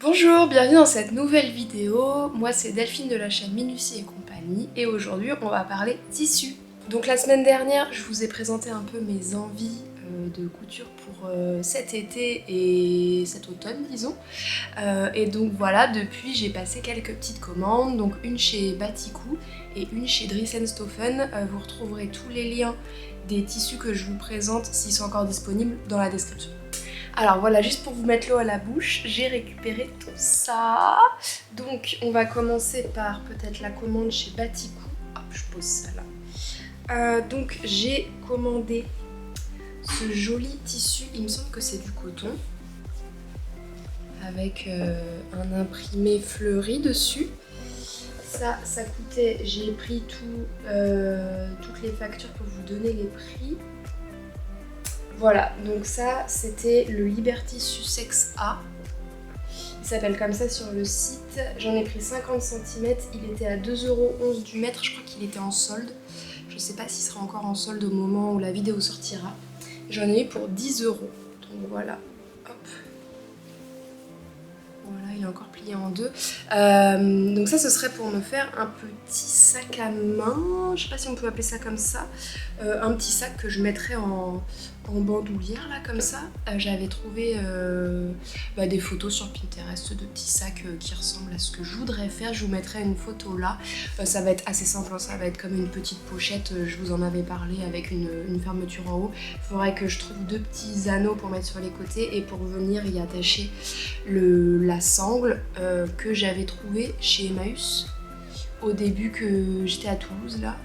Bonjour, bienvenue dans cette nouvelle vidéo. Moi c'est Delphine de la chaîne Minutie et compagnie et aujourd'hui on va parler tissu. Donc la semaine dernière je vous ai présenté un peu mes envies de couture pour cet été et cet automne disons. Et donc voilà, depuis j'ai passé quelques petites commandes, donc une chez Batikou et une chez Dries & Stoffen. Vous retrouverez tous les liens des tissus que je vous présente s'ils sont encore disponibles dans la description. Alors voilà, juste pour vous mettre l'eau à la bouche, j'ai récupéré tout ça. Donc on va commencer par peut-être la commande chez Batikou. Hop, je pose ça là. Donc j'ai commandé ce joli tissu, il me semble que c'est du coton, avec un imprimé fleuri dessus. Ça coûtait, j'ai pris toutes les factures pour vous donner les prix. Voilà, donc ça c'était le Liberty Sussex A. Il s'appelle comme ça sur le site. J'en ai pris 50 cm, il était à 2,11€ du mètre, je crois qu'il était en solde. Je sais pas s'il sera encore en solde au moment où la vidéo sortira. J'en ai eu pour 10€. Donc voilà, hop. Voilà, il est encore plié en deux. Donc ça, ce serait pour me faire un petit sac à main. Je sais pas si on peut appeler ça comme ça. Un petit sac que je mettrais en bandoulière, là, comme ça. J'avais trouvé des photos sur Pinterest de petits sacs qui ressemblent à ce que je voudrais faire. Je vous mettrai une photo là. Ça va être assez simple, hein. Ça va être comme une petite pochette. Je vous en avais parlé avec une fermeture en haut. Il faudrait que je trouve deux petits anneaux pour mettre sur les côtés et pour venir y attacher la sangle que j'avais trouvé chez Emmaüs au début que j'étais à Toulouse là,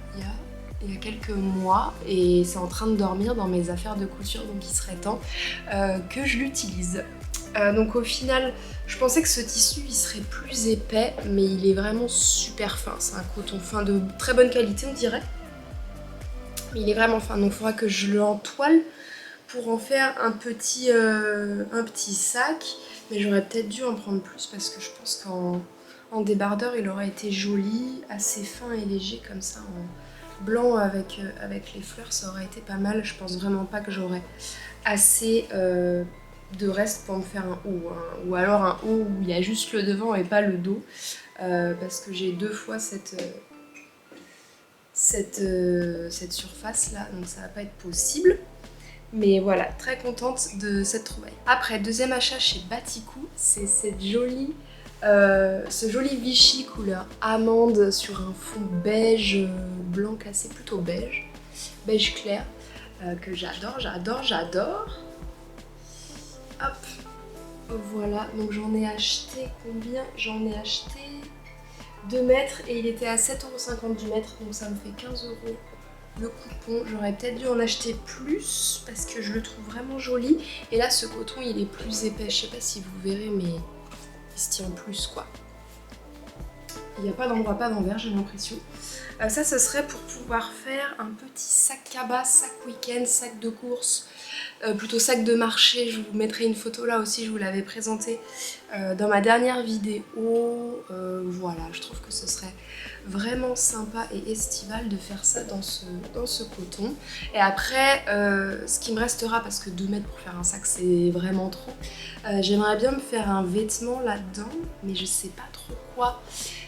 il y a quelques mois, et c'est en train de dormir dans mes affaires de couture, donc il serait temps que je l'utilise. Donc au final, je pensais que ce tissu il serait plus épais, mais il est vraiment super fin. C'est un coton fin de très bonne qualité, on dirait. Mais il est vraiment fin, donc il faudra que je l'entoile pour en faire un petit sac. Mais j'aurais peut-être dû en prendre plus parce que je pense qu'en débardeur il aurait été joli, assez fin et léger comme ça, en blanc avec les fleurs, ça aurait été pas mal. Je pense vraiment pas que j'aurais assez de reste pour me faire un haut, hein. Ou alors un haut où il y a juste le devant et pas le dos, parce que j'ai deux fois cette surface là, donc ça va pas être possible. Mais voilà, très contente de cette trouvaille. Après, deuxième achat chez Batikou, c'est ce joli Vichy couleur amande sur un fond beige blanc cassé, plutôt beige clair, que j'adore. Hop, voilà, donc j'en ai acheté combien? J'en ai acheté 2 mètres et il était à 7,50€ du mètre, donc ça me fait 15€ le coupon. J'aurais peut-être dû en acheter plus parce que je le trouve vraiment joli. Et là, ce coton, il est plus épais. Je sais pas si vous verrez, mais il se tient plus, quoi. Il n'y a pas d'endroit pas d'envers, j'ai l'impression. Ça, ce serait pour pouvoir faire un petit sac cabas, sac week-end, sac de course, plutôt sac de marché. Je vous mettrai une photo là aussi, je vous l'avais présenté dans ma dernière vidéo. Voilà, je trouve que ce serait vraiment sympa et estival de faire ça dans ce coton. Et après, ce qui me restera, parce que 2 mètres pour faire un sac c'est vraiment trop, j'aimerais bien me faire un vêtement là-dedans, mais je sais pas trop quoi.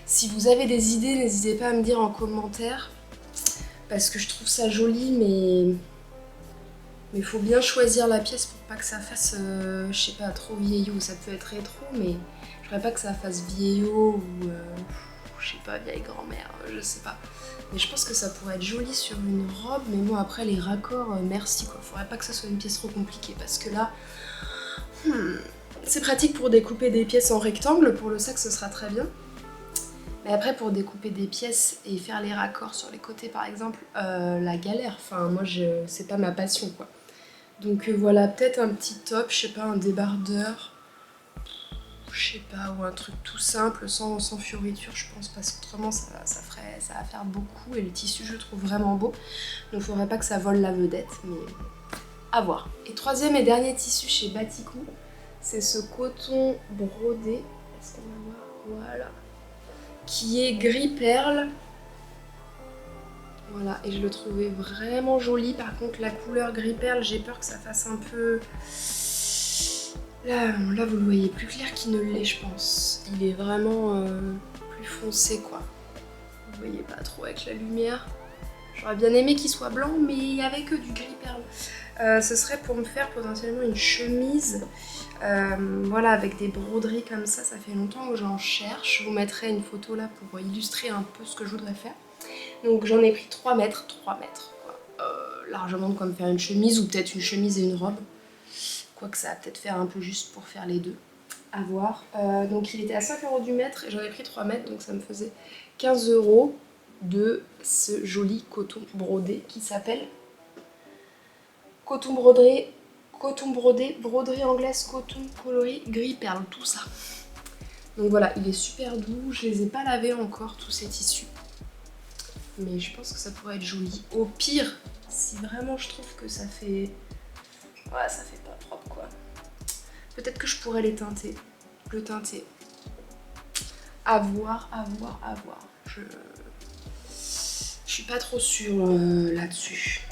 Si vous avez des idées, n'hésitez pas à me dire en commentaire, parce que je trouve ça joli, mais il faut bien choisir la pièce pour pas que ça fasse, je sais pas, trop vieillot. Ça peut être rétro, mais je voudrais pas que ça fasse vieillot ou je sais pas, vieille grand-mère, je sais pas. Mais je pense que ça pourrait être joli sur une robe, mais bon, après les raccords, merci quoi. Faudrait pas que ça soit une pièce trop compliquée, parce que là, c'est pratique pour découper des pièces en rectangle. Pour le sac, ce sera très bien. Mais après, pour découper des pièces et faire les raccords sur les côtés par exemple, la galère. Enfin, moi, c'est pas ma passion quoi. Donc voilà, peut-être un petit top, je sais pas, un débardeur, je sais pas, ou un truc tout simple, sans fioriture, je pense, parce qu'autrement ça va faire beaucoup, et le tissu je le trouve vraiment beau. Donc faudrait pas que ça vole la vedette, mais à voir. Et troisième et dernier tissu chez Batikou, c'est ce coton brodé, est-ce qu'on va voir? Voilà, qui est gris perle. Voilà, et je le trouvais vraiment joli. Par contre, la couleur gris perle, j'ai peur que ça fasse un peu Là vous le voyez plus clair qu'il ne l'est je pense. Il est vraiment plus foncé quoi. Vous voyez pas trop avec la lumière. J'aurais bien aimé qu'il soit blanc mais il n'y avait que du gris perle. Ce serait pour me faire potentiellement une chemise. Voilà, avec des broderies comme ça fait longtemps que j'en cherche. Je vous mettrai une photo là pour illustrer un peu ce que je voudrais faire. Donc j'en ai pris 3 mètres quoi. Largement de quoi me faire une chemise ou peut-être une chemise et une robe. Quoique ça va peut-être faire un peu juste pour faire les deux. À voir. Donc il était à 5 € du mètre et j'en ai pris 3 mètres donc ça me faisait 15 € de ce joli coton brodé qui s'appelle coton brodé, broderie anglaise, coton coloris, gris perle, tout ça. Donc voilà, il est super doux, je les ai pas lavés encore tous ces tissus. Mais je pense que ça pourrait être joli. Au pire, si vraiment je trouve que ça fait... Ouais, ça fait pas propre quoi. Peut-être que je pourrais les teinter. Le teinter. À voir. Je suis pas trop sûre là-dessus.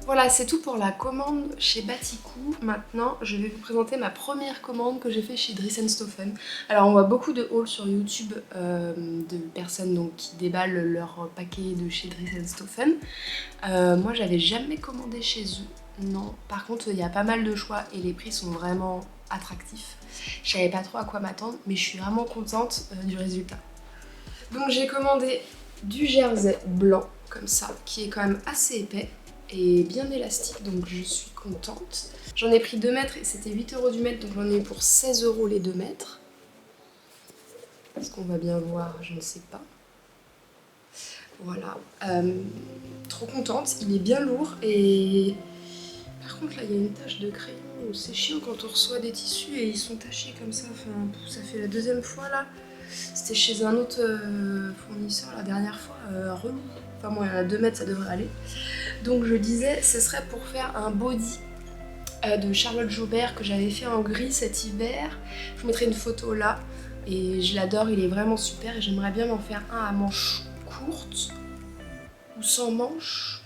Voilà, c'est tout pour la commande chez Batikou. Maintenant, je vais vous présenter ma première commande que j'ai fait chez Dries & Stoffen. Alors, on voit beaucoup de hauls sur YouTube de personnes donc, qui déballent leur paquet de chez Dries & Stoffen. Moi, j'avais jamais commandé chez eux. Non, par contre, il y a pas mal de choix et les prix sont vraiment attractifs. Je savais pas trop à quoi m'attendre, mais je suis vraiment contente du résultat. Donc, j'ai commandé du jersey blanc, comme ça, qui est quand même assez épais et bien élastique, donc je suis contente. J'en ai pris 2 mètres et c'était 8 € du mètre, donc j'en ai eu pour 16 € les 2 mètres. Est-ce qu'on va bien voir? Je ne sais pas. Voilà. Trop contente, il est bien lourd et... Par contre là il y a une tache de crayon, c'est chiant quand on reçoit des tissus et ils sont tachés comme ça, enfin ça fait la deuxième fois là. C'était chez un autre fournisseur la dernière fois, relou. Enfin bon, il y en a 2 mètres, ça devrait aller. Donc je disais, ce serait pour faire un body de Charlotte Joubert que j'avais fait en gris cet hiver. Je vous mettrai une photo là. Et je l'adore, il est vraiment super. Et j'aimerais bien m'en faire un à manches courtes ou sans manches.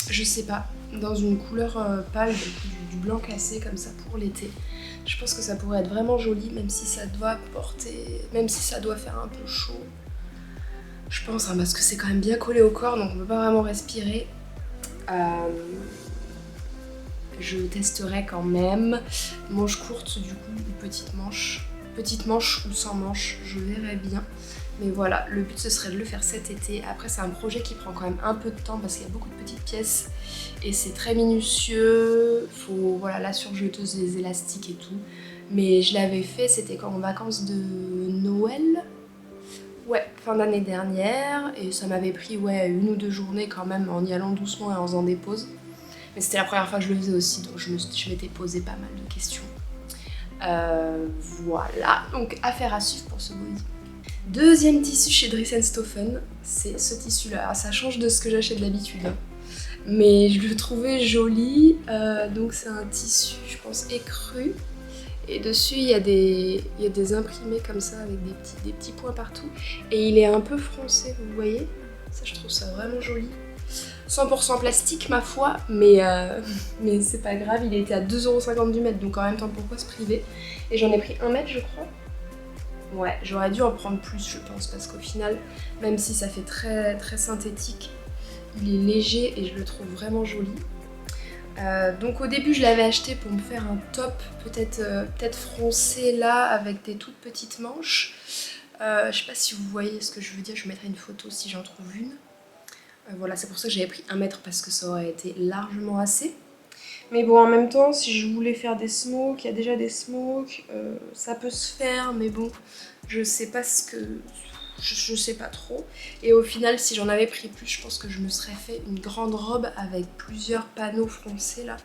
Je sais pas, dans une couleur pâle, du blanc cassé comme ça pour l'été. Je pense que ça pourrait être vraiment joli, même si ça doit faire un peu chaud. Je pense, hein, parce que c'est quand même bien collé au corps, donc on peut pas vraiment respirer. Je testerai quand même. Manche courte du coup, ou petite manche. Petite manche ou sans manche, je verrai bien. Mais voilà, le but ce serait de le faire cet été. Après c'est un projet qui prend quand même un peu de temps parce qu'il y a beaucoup de petites pièces et c'est très minutieux. Faut voilà la surjeteuse, les élastiques et tout. Mais je l'avais fait, c'était quand en vacances de Noël. Ouais, fin d'année dernière, et ça m'avait pris 1 ou 2 journées quand même en y allant doucement et en faisant des pauses. Mais c'était la première fois que je le faisais aussi, donc je m'étais posé pas mal de questions. Voilà, donc affaire à suivre pour ce body. Deuxième tissu chez Dries & Stoffen, c'est ce tissu-là. Ça change de ce que j'achète d'habitude, hein. Mais je le trouvais joli, donc c'est un tissu, je pense, écru. Et dessus, il y a des imprimés comme ça avec des petits points partout. Et il est un peu froncé, vous voyez? Ça, je trouve ça vraiment joli. 100% plastique, ma foi, mais c'est pas grave. Il était à 2,50 € du mètre, donc en même temps, pourquoi se priver? Et j'en ai pris 1 mètre, je crois. Ouais, j'aurais dû en prendre plus, je pense, parce qu'au final, même si ça fait très, très synthétique, il est léger et je le trouve vraiment joli. Donc au début je l'avais acheté pour me faire un top peut-être froncé là avec des toutes petites manches. Je sais pas si vous voyez ce que je veux dire, je vous mettrai une photo si j'en trouve une. Voilà, c'est pour ça que j'avais pris 1 mètre parce que ça aurait été largement assez. Mais bon, en même temps, si je voulais faire des smokes, il y a déjà des smokes, ça peut se faire, mais bon, je sais pas ce que... je sais pas trop. Et au final, si j'en avais pris plus, je pense que je me serais fait une grande robe avec plusieurs panneaux froncés là.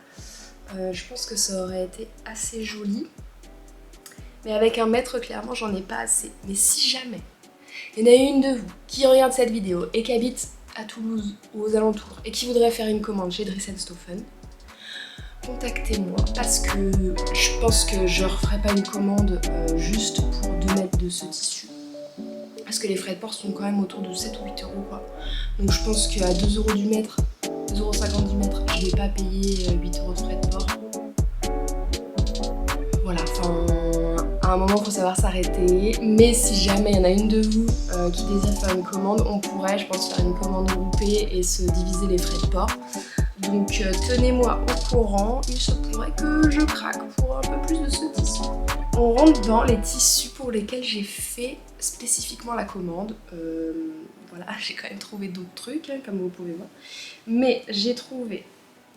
Je pense que ça aurait été assez joli. Mais avec 1 mètre, clairement, j'en ai pas assez. Mais si jamais il y en a une de vous qui regarde cette vidéo et qui habite à Toulouse ou aux alentours et qui voudrait faire une commande chez Dries & Stephen, contactez-moi parce que je pense que je ne referai pas une commande juste pour 2 mètres de ce tissu. Parce que les frais de port sont quand même autour de 7 ou 8 euros quoi. Donc je pense qu'à 2 euros du mètre, 2,50 € du mètre, je vais pas payer 8 euros de frais de port. Voilà, enfin, à un moment il faut savoir s'arrêter. Mais si jamais il y en a une de vous qui désire faire une commande, on pourrait, je pense, faire une commande groupée et se diviser les frais de port. Donc tenez-moi au courant, il se pourrait que je craque pour un peu plus de ce tissu. On rentre dans les tissus pour lesquels j'ai fait spécifiquement la commande. Voilà, j'ai quand même trouvé d'autres trucs, hein, comme vous pouvez voir. Mais j'ai trouvé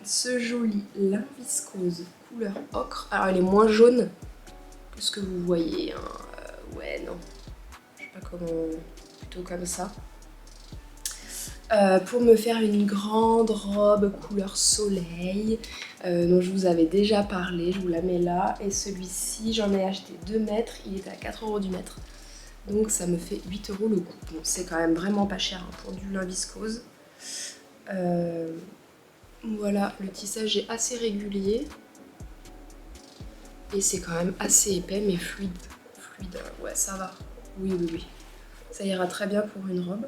ce joli lin viscose couleur ocre. Alors elle est moins jaune que ce que vous voyez. Hein. Ouais, non. Je sais pas comment... Plutôt comme ça. Pour me faire une grande robe couleur soleil dont je vous avais déjà parlé, je vous la mets là. Et celui-ci, j'en ai acheté 2 mètres, il était à 4 € du mètre. Donc ça me fait 8 € le coup. Bon, c'est quand même vraiment pas cher hein, pour du lin viscose. Voilà, le tissage est assez régulier. Et c'est quand même assez épais mais fluide. Fluide, ouais ça va. Oui, oui, oui. Ça ira très bien pour une robe.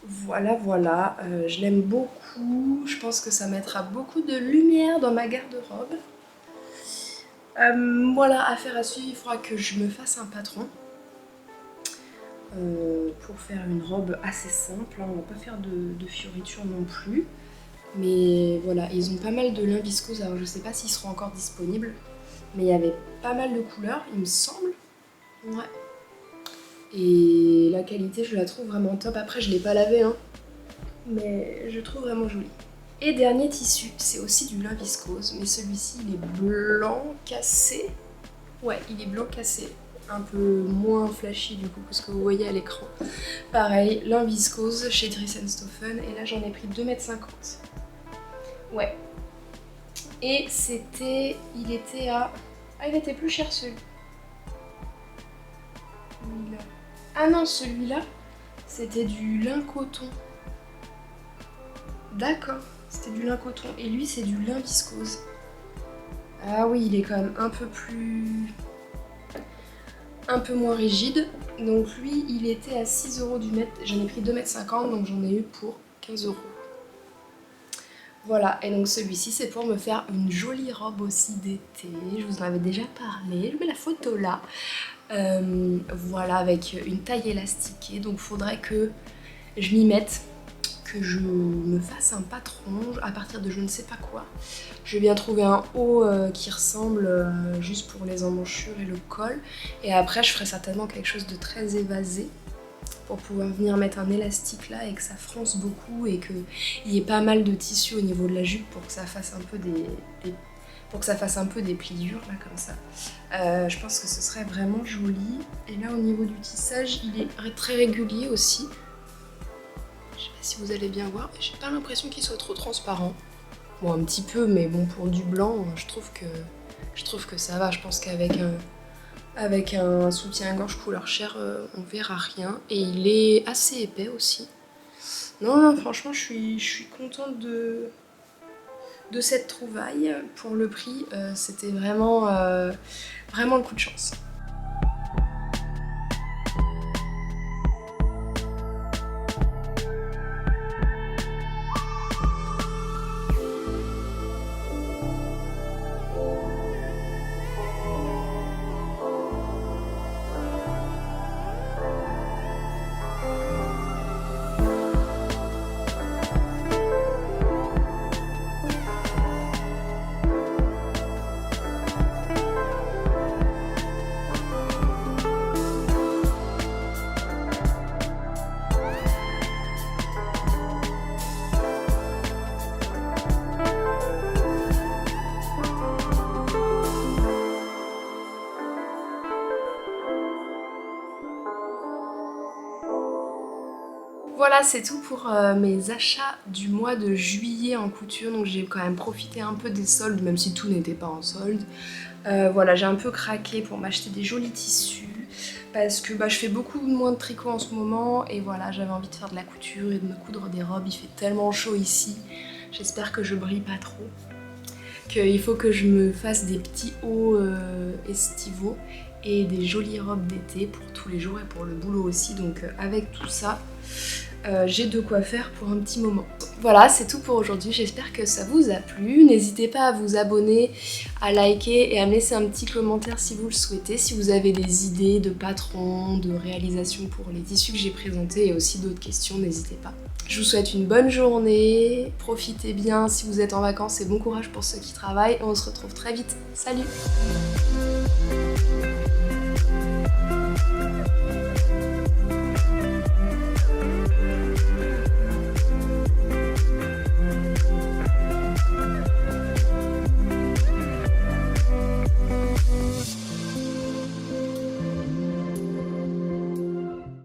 Voilà, voilà, je l'aime beaucoup, je pense que ça mettra beaucoup de lumière dans ma garde-robe. Voilà, affaire à suivre, il faudra que je me fasse un patron pour faire une robe assez simple, hein. On va pas faire de fioritures non plus. Mais voilà, ils ont pas mal de lin viscose, alors je sais pas s'ils seront encore disponibles, mais il y avait pas mal de couleurs, il me semble. Ouais. Et la qualité, je la trouve vraiment top. Après, je l'ai pas lavé, hein, mais je trouve vraiment joli. Et dernier tissu, c'est aussi du lin viscose, mais celui-ci, il est blanc cassé. Ouais, il est blanc cassé. Un peu moins flashy du coup que ce que vous voyez à l'écran. Pareil, lin viscose chez Dries & Stephen, et là j'en ai pris 2,50 m. Ouais. Et c'était... Il était à... Ah, il était plus cher celui-là. Ah non, celui-là, c'était du lin coton. D'accord, c'était du lin coton. Et lui, c'est du lin viscose. Ah oui, il est quand même un peu plus... un peu moins rigide. Donc lui, il était à 6 € du mètre. J'en ai pris 2,50 m, donc j'en ai eu pour 15 €. Voilà, et donc celui-ci, c'est pour me faire une jolie robe aussi d'été. Je vous en avais déjà parlé, je mets la photo là. Voilà, avec une taille élastiquée, donc faudrait que je m'y mette, que je me fasse un patron à partir de je ne sais pas quoi. Je vais bien trouver un haut qui ressemble juste pour les emmanchures et le col, et après je ferai certainement quelque chose de très évasé pour pouvoir venir mettre un élastique là et que ça fronce beaucoup et qu'il y ait pas mal de tissu au niveau de la jupe pour que ça fasse un peu des pliures là comme ça. Je pense que ce serait vraiment joli. Et là au niveau du tissage, il est très régulier aussi. Je sais pas si vous allez bien voir, j'ai pas l'impression qu'il soit trop transparent. Bon, un petit peu, mais bon, pour du blanc, je trouve que ça va. Je pense qu'avec un soutien-gorge couleur chair, on verra rien. Et il est assez épais aussi. Non, non, franchement, je suis contente de cette trouvaille. Pour le prix, c'était vraiment, vraiment le coup de chance. voilà, c'est tout pour mes achats du mois de juillet en couture. Donc j'ai quand même profité un peu des soldes, même si tout n'était pas en solde. Voilà, j'ai un peu craqué pour m'acheter des jolis tissus parce que je fais beaucoup moins de tricot en ce moment et voilà, j'avais envie de faire de la couture et de me coudre des robes. Il fait tellement chaud ici, j'espère que je brille pas trop, qu'il faut que je me fasse des petits hauts estivaux et des jolies robes d'été pour tous les jours et pour le boulot aussi. Donc avec tout ça, j'ai de quoi faire pour un petit moment. Voilà, c'est tout pour aujourd'hui, j'espère que ça vous a plu. N'hésitez pas à vous abonner, à liker et à me laisser un petit commentaire si vous le souhaitez, si vous avez des idées de patrons, de réalisations pour les tissus que j'ai présentés et aussi d'autres questions, n'hésitez pas. Je vous souhaite une bonne journée, profitez bien si vous êtes en vacances et bon courage pour ceux qui travaillent. On se retrouve très vite, salut!